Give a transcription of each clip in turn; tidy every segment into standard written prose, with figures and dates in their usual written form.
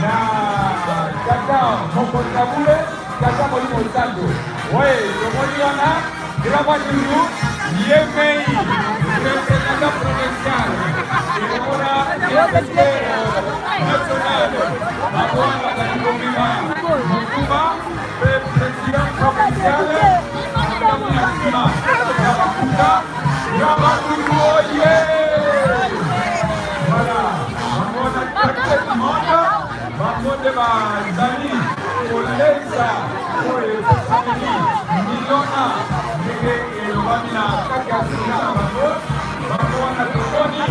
na kaka Mokontabule kaka Molimo Sando oye tomoni wana ilava tundu yemei representant provincial ilomona national abwana katikobima Mokuma président provincial Mokuma Kabakuta Yabatundu oye voilà amona kake mona bamonde bazali kolesa oyo famili milona ndenge elobami na kati ya sina na bango bango wana tokoni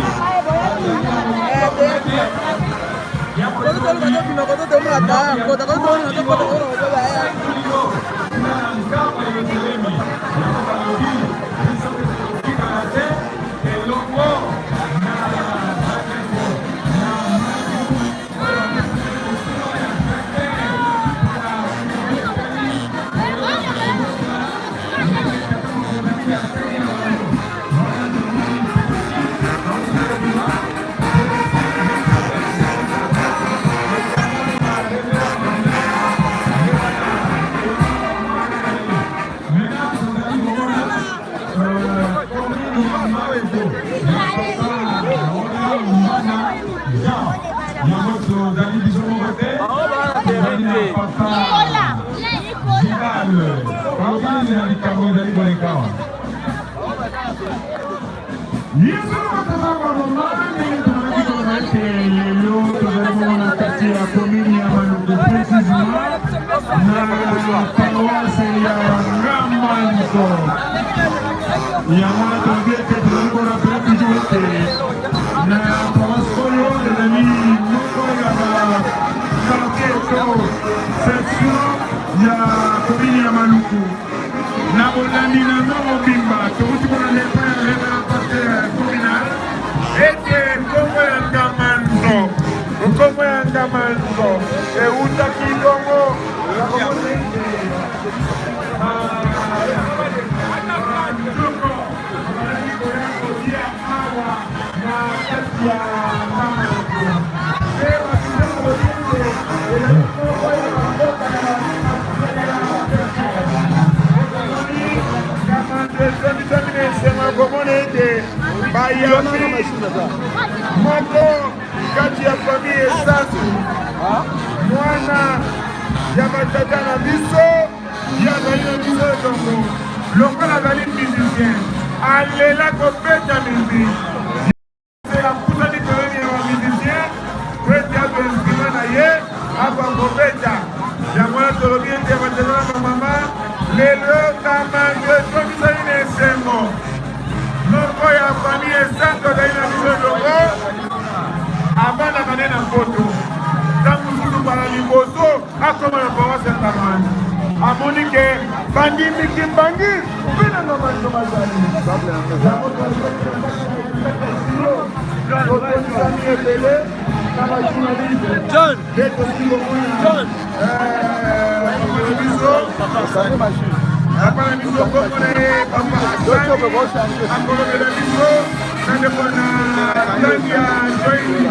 Moko kati ya famille Esansu mwana ya batata na biso ya zali na biso etongo lokola azali musicien alela kobeta miziki apusani toyoni ya bamusicien po ete azo instrument na ye akwa kobeta yango wana tolobi ete batata na bamama lelo kamande tobisani na esengo moko ya famille Esansu azali na biso etongo abana kane na mpoto ntango mosusu bala liboso akoma na paroisse ya Kamani amoni ke bandimiki mbangi mpe na ngamaso bazali otonisami ebele na bajournaliste nde tosilomona biso apana biso komona ye papa asani akolobela biso na ndeko na tangi ya joini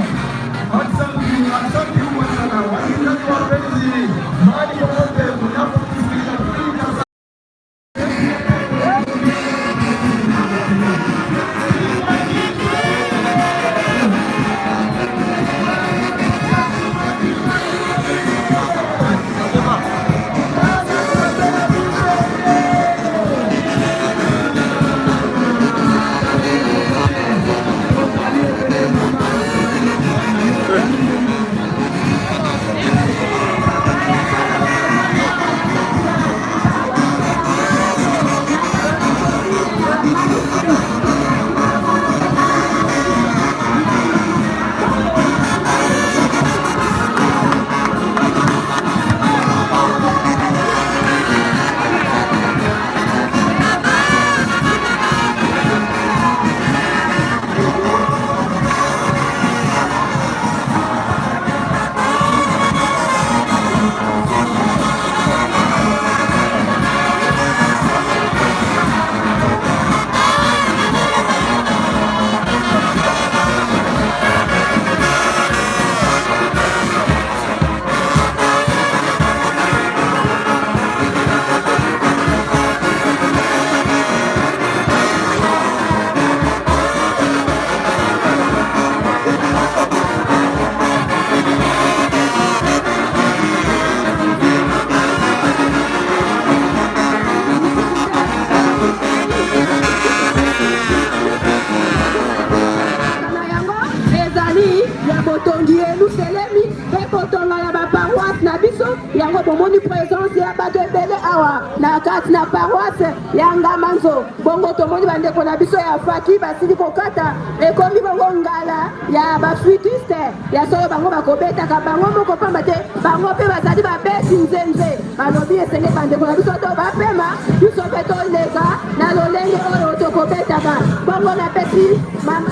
botonga ya ba paroisse na biso yango bomoni présence ya bato ebele awa na kati na paroisse ya Ngamanzo bongo tomoni bandeko na biso ya faki basili kokata ekomi bongo ngala ya bafutiste ya solo bango bakobetaka bango moko pamba te bango mpe bazali babeti nzenze balobi esenge bandeko na biso to bapema biso mpe toleka na lolenge oyo tokobetaka bongo na peti mama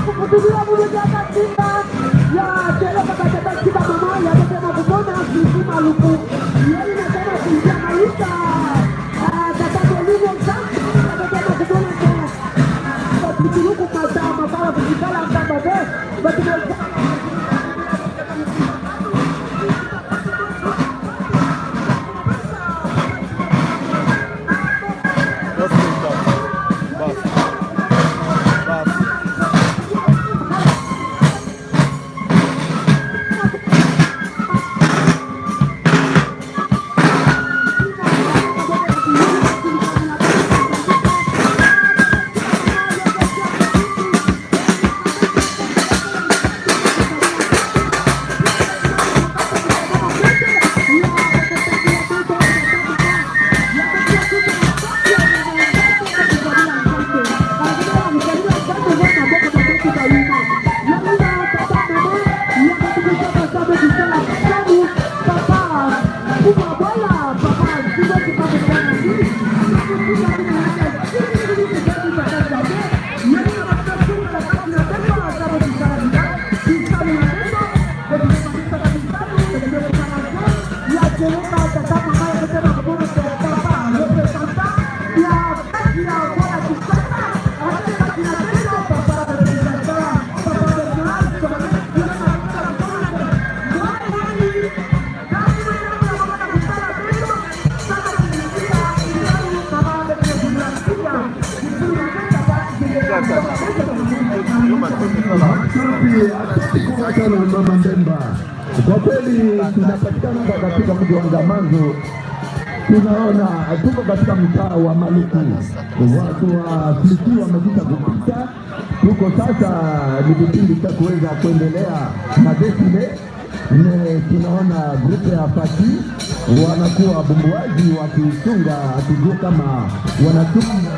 kukutulia muluja katika ya tele kata katika mama ya kusema kumona sisi maluku yeye anataka kuingia maisha tata elimu zangu anataka kumona kwa kuturuku kata mabara kujikala kama wewe Mama Mbemba, kwa kweli tunapatikana katika mji wa Ngamanzo. Tunaona tuko katika mtaa wa Maluku, watu wa Fliki wamekwisha kupita. Tuko sasa ni kipindi cha kuweza kuendelea na desile. Tunaona grupu ya Faki wanakuwa bumbuaji wakichunga, hatujua kama wanachunga